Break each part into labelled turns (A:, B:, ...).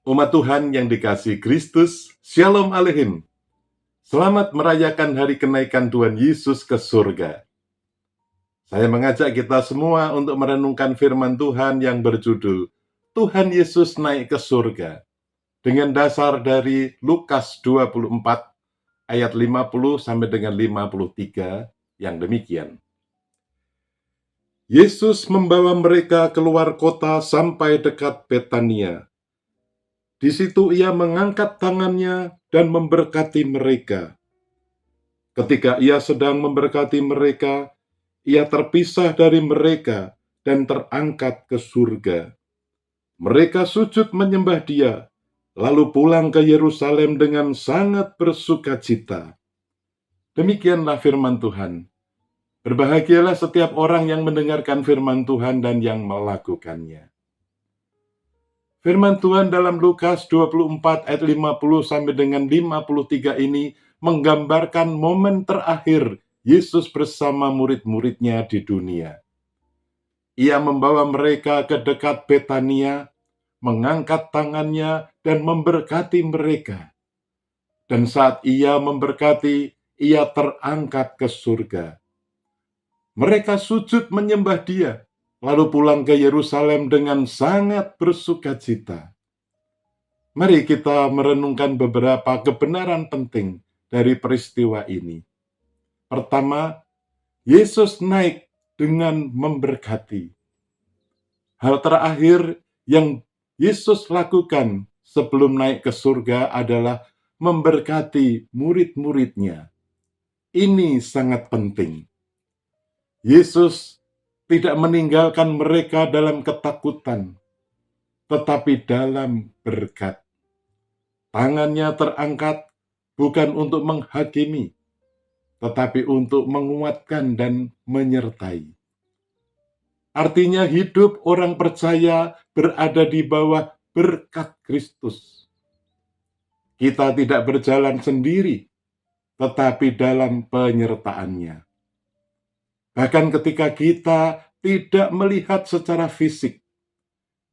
A: Umat Tuhan yang dikasihi Kristus, Shalom Aleichem. Selamat merayakan hari kenaikan Tuhan Yesus ke surga. Saya mengajak kita semua untuk merenungkan firman Tuhan yang berjudul Tuhan Yesus naik ke surga, dengan dasar dari Lukas 24 ayat 50 sampai dengan 53 yang demikian. Yesus membawa mereka keluar kota sampai dekat Betania. Di situ ia mengangkat tangannya dan memberkati mereka. Ketika ia sedang memberkati mereka, ia terpisah dari mereka dan terangkat ke surga. Mereka sujud menyembah dia, lalu pulang ke Yerusalem dengan sangat bersukacita. Demikianlah firman Tuhan. Berbahagialah setiap orang yang mendengarkan firman Tuhan dan yang melakukannya. Firman Tuhan dalam Lukas 24 ayat 50 sampai dengan 53 ini menggambarkan momen terakhir Yesus bersama murid-muridnya di dunia. Ia membawa mereka ke dekat Betania, mengangkat tangannya dan memberkati mereka. Dan saat ia memberkati, ia terangkat ke surga. Mereka sujud menyembah dia, lalu pulang ke Yerusalem dengan sangat bersukacita. Mari kita merenungkan beberapa kebenaran penting dari peristiwa ini. Pertama, Yesus naik dengan memberkati. Hal terakhir yang Yesus lakukan sebelum naik ke surga adalah memberkati murid-muridnya. Ini sangat penting. Yesus tidak meninggalkan mereka dalam ketakutan, tetapi dalam berkat. Tangannya terangkat bukan untuk menghakimi, tetapi untuk menguatkan dan menyertai. Artinya hidup orang percaya berada di bawah berkat Kristus. Kita tidak berjalan sendiri, tetapi dalam penyertaannya. Bahkan ketika kita tidak melihat secara fisik,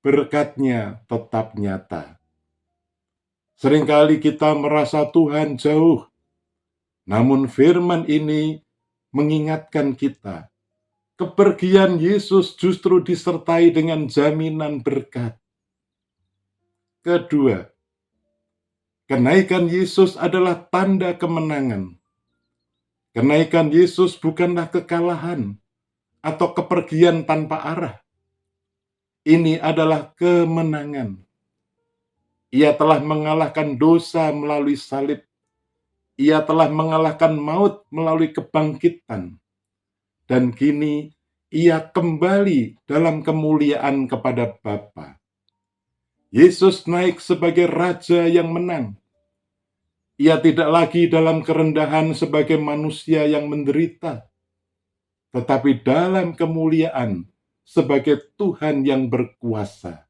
A: berkatnya tetap nyata. Seringkali kita merasa Tuhan jauh, namun firman ini mengingatkan kita, kepergian Yesus justru disertai dengan jaminan berkat. Kedua, kenaikan Yesus adalah tanda kemenangan. Kenaikan Yesus bukanlah kekalahan atau kepergian tanpa arah, Ini adalah kemenangan. Ia telah mengalahkan dosa melalui salib. Ia telah mengalahkan maut melalui kebangkitan. Dan kini ia kembali dalam kemuliaan kepada Bapa. Yesus naik sebagai Raja yang menang. Ia tidak lagi dalam kerendahan sebagai manusia yang menderita, tetapi dalam kemuliaan sebagai Tuhan yang berkuasa.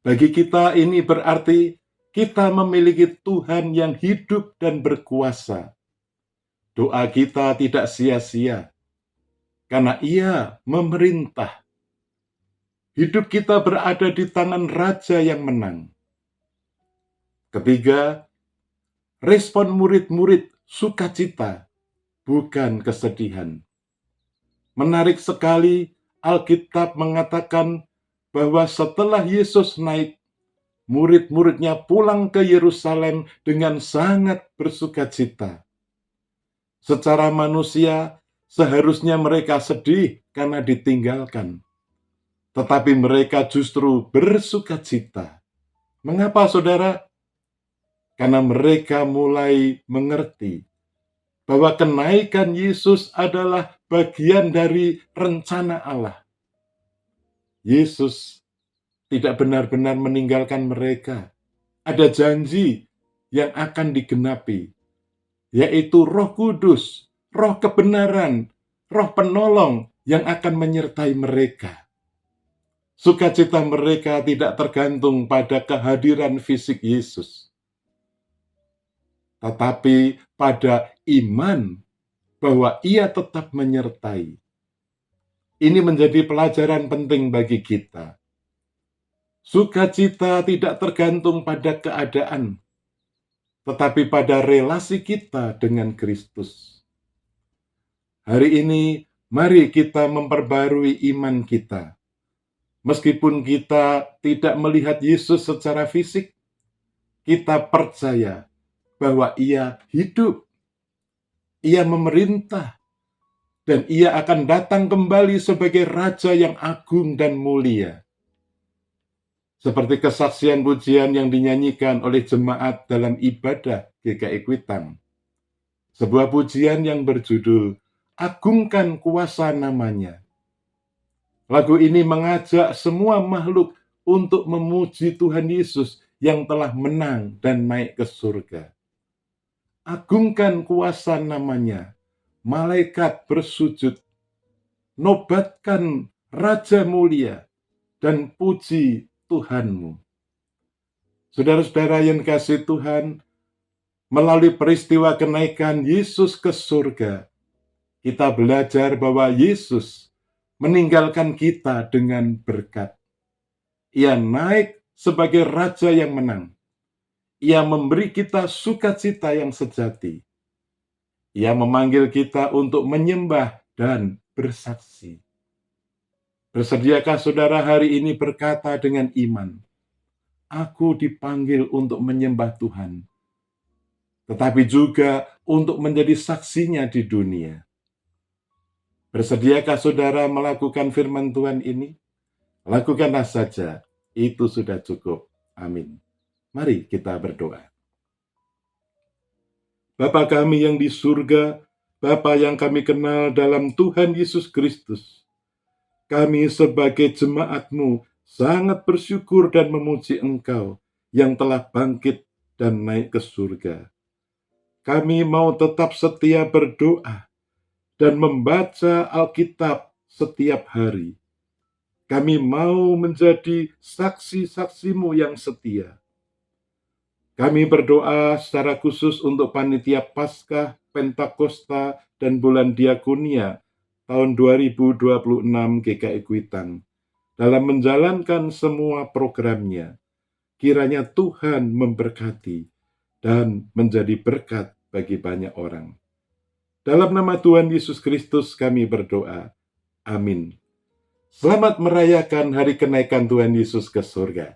A: Bagi kita ini berarti kita memiliki Tuhan yang hidup dan berkuasa. Doa kita tidak sia-sia, karena Ia memerintah. Hidup kita berada di tangan Raja yang menang. Ketiga, respon murid-murid sukacita, bukan kesedihan. Menarik sekali, Alkitab mengatakan bahwa setelah Yesus naik, murid-muridnya pulang ke Yerusalem dengan sangat bersukacita. Secara manusia, seharusnya mereka sedih karena ditinggalkan. Tetapi mereka justru bersukacita. Mengapa, saudara? Karena mereka mulai mengerti bahwa kenaikan Yesus adalah bagian dari rencana Allah. Yesus tidak benar-benar meninggalkan mereka. Ada janji yang akan digenapi, yaitu Roh Kudus, Roh kebenaran, Roh penolong yang akan menyertai mereka. Sukacita mereka tidak tergantung pada kehadiran fisik Yesus, tetapi pada iman bahwa Ia tetap menyertai. Ini menjadi pelajaran penting bagi kita. Sukacita tidak tergantung pada keadaan, tetapi pada relasi kita dengan Kristus. Hari ini, mari kita memperbarui iman kita. Meskipun kita tidak melihat Yesus secara fisik, kita percaya bahwa Ia hidup, Ia memerintah, dan Ia akan datang kembali sebagai Raja yang agung dan mulia. Seperti kesaksian pujian yang dinyanyikan oleh jemaat dalam ibadah GKI Kuitang. Sebuah pujian yang berjudul Agungkan Kuasa Namanya. Lagu ini mengajak semua makhluk untuk memuji Tuhan Yesus yang telah menang dan naik ke surga. Agungkan kuasa Namanya, malaikat bersujud, nobatkan Raja mulia, dan puji Tuhanmu. Saudara-saudara yang kasih Tuhan, melalui peristiwa kenaikan Yesus ke surga, kita belajar bahwa Yesus meninggalkan kita dengan berkat. Ia naik sebagai Raja yang menang. Ia memberi kita sukacita yang sejati. Ia memanggil kita untuk menyembah dan bersaksi. Bersediakah saudara hari ini berkata dengan iman, aku dipanggil untuk menyembah Tuhan, tetapi juga untuk menjadi saksinya di dunia. Bersediakah saudara melakukan firman Tuhan ini? Lakukanlah saja, itu sudah cukup. Amin. Mari kita berdoa. Bapa kami yang di surga, Bapa yang kami kenal dalam Tuhan Yesus Kristus, kami sebagai jemaat-Mu sangat bersyukur dan memuji Engkau yang telah bangkit dan naik ke surga. Kami mau tetap setia berdoa dan membaca Alkitab setiap hari. Kami mau menjadi saksi-saksi-Mu yang setia. Kami berdoa secara khusus untuk panitia Paskah, Pentakosta, dan Bulan Diakonia tahun 2026 GKI Kuitang. Dalam menjalankan semua programnya, kiranya Tuhan memberkati dan menjadi berkat bagi banyak orang. Dalam nama Tuhan Yesus Kristus kami berdoa. Amin. Selamat merayakan hari kenaikan Tuhan Yesus ke surga.